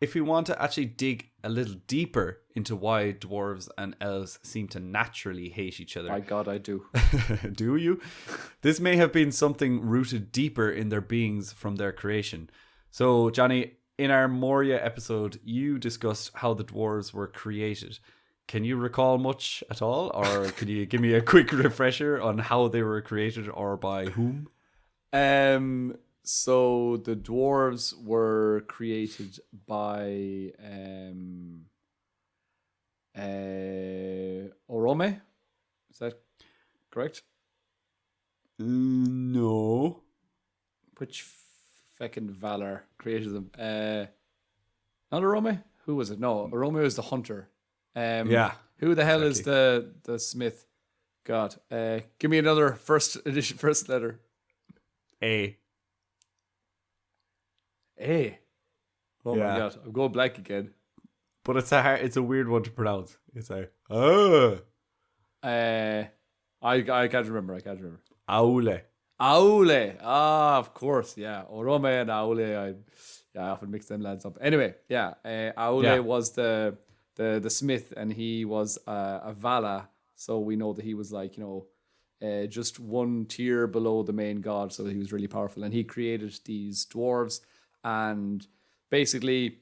if we want to actually dig a little deeper into why dwarves and elves seem to naturally hate each other. My God, I do. Do you? This may have been something rooted deeper in their beings from their creation. So, Johnny, in our Moria episode, you discussed how the dwarves were created. Can you recall much at all? Or can you give me a quick refresher on how they were created or by whom? So the dwarves were created by Orome. Is that correct? No. Which feckin' Valar created them? Not Orome? Who was it? No, Orome was the hunter. Yeah. Who the hell is the smith? God. Give me another first letter. A. Oh Yeah. my God, I'm going blank again. But it's a weird one to pronounce. It's like I can't remember. Aule. Aule. Ah, of course. Yeah. Orome and Aule. I often mix them lads up. Anyway, yeah. Aule was the smith, and he was a Vala. So we know that he was like, just one tier below the main god. So he was really powerful. And he created these dwarves, and basically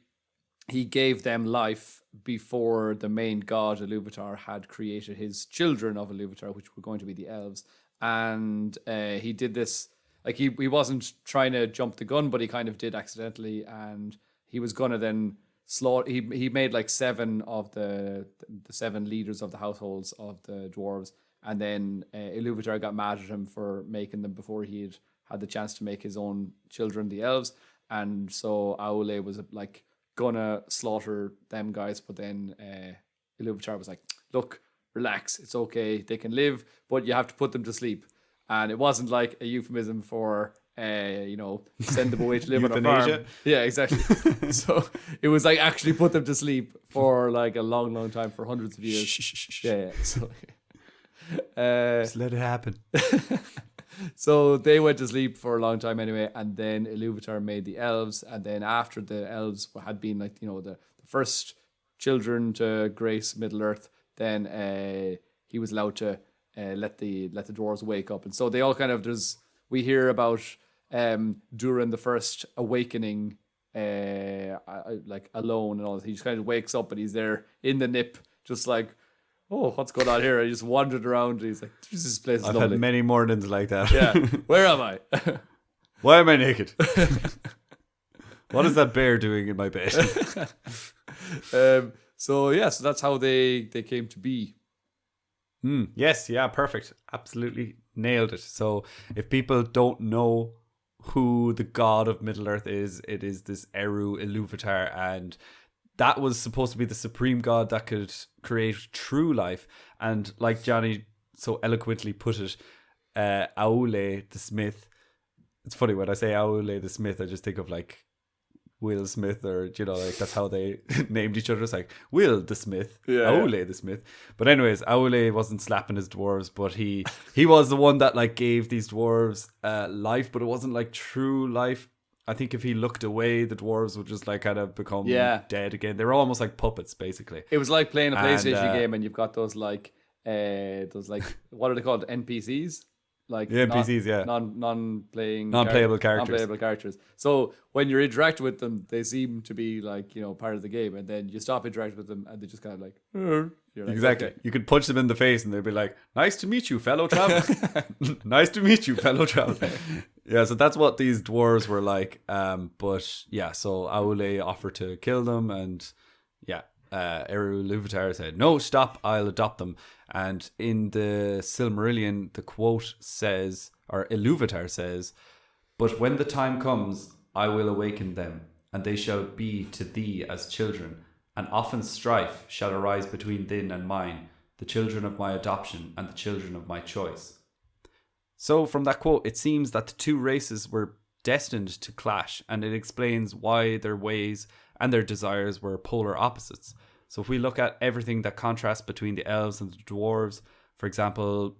he gave them life before the main god Iluvatar had created his children of Iluvatar, which were going to be the elves. And he did this, like he wasn't trying to jump the gun, but he kind of did accidentally, and he was gonna then slaughter. He made like 7 of the 7 leaders of the households of the dwarves, and then Iluvatar got mad at him for making them before he had the chance to make his own children, the elves. And so Aule was like gonna slaughter them guys, but then Iluvatar was like, look, relax, it's okay, they can live, but you have to put them to sleep. And it wasn't like a euphemism for send them away to live on a farm. Yeah, exactly. So it was like actually put them to sleep for like a long, long time, for hundreds of years. Yeah. So just let it happen. So they went to sleep for a long time anyway, and then Iluvatar made the elves, and then after the elves had been like, the first children to grace Middle Earth, then he was allowed to let the dwarves wake up. And so they all kind of, we hear about during the first awakening, like alone and all. He just kind of wakes up and he's there in the nip, just like, oh, what's going on here? I just wandered around. And he's like, this place is I've lovely. had many mornings like that. Yeah. Where am I? Why am I naked? What is that bear doing in my bed? So that's how they came to be. Yes, yeah, perfect. Absolutely nailed it. So if people don't know who the god of Middle Earth is, it is this Eru Iluvatar, and that was supposed to be the supreme god that could create true life. And like Johnny so eloquently put it, Aule the Smith. It's funny when I say Aule the Smith, I just think of like Will Smith, or like that's how they named each other. It's like Will the Smith, Aule the Smith. But anyways, Aule wasn't slapping his dwarves, but he was the one that like gave these dwarves life, but it wasn't like true life. I think if he looked away, the dwarves would just like kind of become dead again. They were almost like puppets, basically. It was like playing a PlayStation game, and you've got those what are they called? NPCs? Like NPCs, non-playable characters. So when you're interacting with them, they seem to be like, part of the game, and then you stop interacting with them and they just kind of like, you're like, exactly. Okay. You could punch them in the face and they'd be like, nice to meet you, fellow traveler. Nice to meet you, fellow traveler. Yeah, so that's what these dwarves were like. But yeah, so Aule offered to kill them, and Eru Iluvatar said, no, stop, I'll adopt them. And in the Silmarillion, the quote says, or Iluvatar says, but when the time comes, I will awaken them, and they shall be to thee as children, and often strife shall arise between thine and mine, the children of my adoption and the children of my choice. So from that quote, it seems that the two races were destined to clash, and it explains why their ways and their desires were polar opposites. So if we look at everything that contrasts between the elves and the dwarves, for example,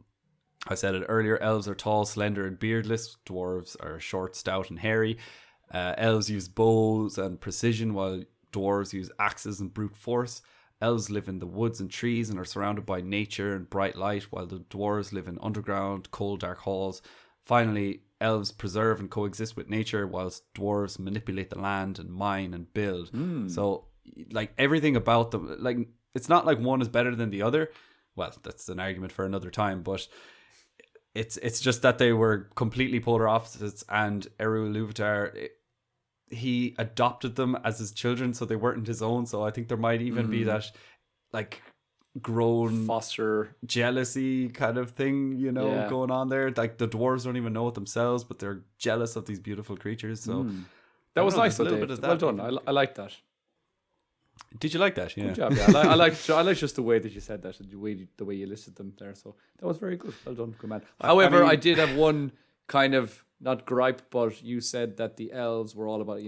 I said it earlier, elves are tall, slender and beardless. Dwarves are short, stout and hairy. Elves use bows and precision, while dwarves use axes and brute force. Elves live in the woods and trees and are surrounded by nature and bright light, while the dwarves live in underground, cold, dark halls. Finally, elves preserve and coexist with nature, whilst dwarves manipulate the land and mine and build. So, like, everything about them, like, it's not like one is better than the other. Well, that's an argument for another time, but it's just that they were completely polar opposites, and Eru Ilúvatar, he adopted them as his children, so they weren't his own. So I think there might even be that, like, grown foster jealousy kind of thing, going on there. Like, the dwarves don't even know it themselves, but they're jealous of these beautiful creatures. So that was nice. A little bit of that. Well done. I like that. Did you like that? Yeah. Good job. Yeah. I like just the way that you said that, and the way you listed them there. So that was very good. Well done, good man. However, I did have one kind of, not gripe, but you said that the elves were all about,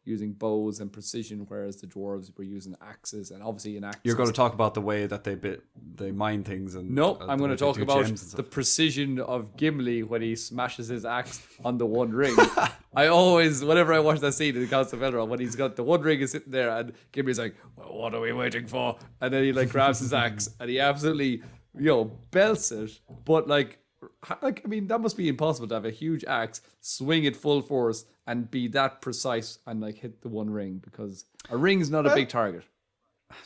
using bows and precision, whereas the dwarves were using axes, and obviously in axes. You're going to talk about the way that they mine things, and no, I'm going to talk about the precision of Gimli when he smashes his axe on the One Ring. I always, whenever I watch that scene in the Council of Elrond, when he's got the One Ring is sitting there, and Gimli's like, "Well, what are we waiting for?" And then he like grabs his axe and he absolutely, belts it, but like, I mean, that must be impossible to have a huge axe, swing it full force, and be that precise and like hit the One Ring, because a ring's not a big target.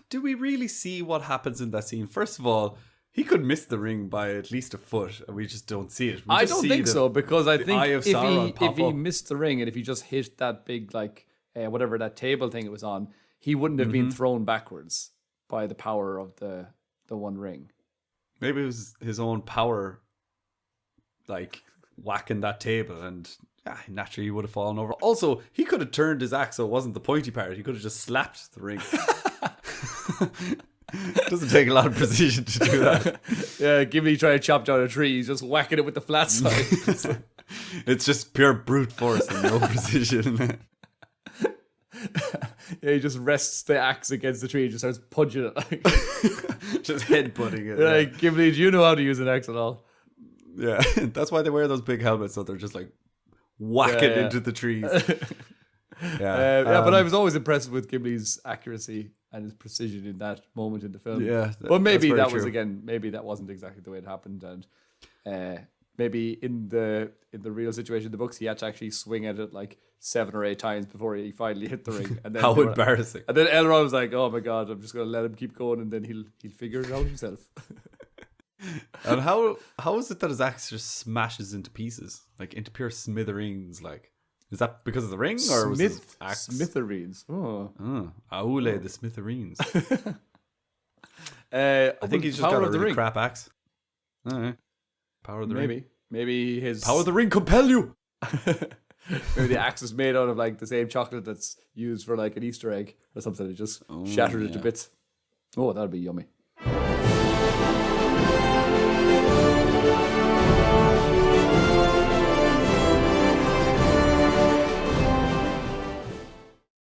Do we really see what happens in that scene? First of all, he could miss the ring by at least a foot, and we just don't see it. I don't think so, because I think if he up. missed the ring, and if he just hit that big, like, whatever that table thing it was on, he wouldn't have been thrown backwards by the power of the One Ring. Maybe it was his own power, like, whacking that table, and naturally he would have fallen over. Also, he could have turned his axe so it wasn't the pointy part. He could have just slapped the ring. Doesn't take a lot of precision to do that. Yeah, Gimli trying to chop down a tree, he's just whacking it with the flat side. It's just pure brute force and no precision. Yeah, he just rests the axe against the tree and just starts punching it. Just headbutting it. Like, Gimli, do you know how to use an axe at all? Yeah, that's why they wear those big helmets, so they're just like whacking into the trees. But I was always impressed with Gimli's accuracy and his precision in that moment in the film. Yeah, but maybe that was, again, maybe that wasn't exactly the way it happened, and maybe in the real situation in the books, he had to actually swing at it like 7 or 8 times before he finally hit the ring. And then how embarrassing! And then Elrond was like, "Oh my god, I'm just going to let him keep going, and then he'll figure it out himself." And how is it that his axe just smashes into pieces, like into pure smithereens? Like, is that because of the ring, or was it axe? Smithereens? Aule the smithereens. I think he's just got a really crap axe. Power of the ring. Maybe his power of the ring compel you. Maybe the axe is made out of like the same chocolate that's used for like an Easter egg or something. It just shattered it to bits. Oh, that'd be yummy.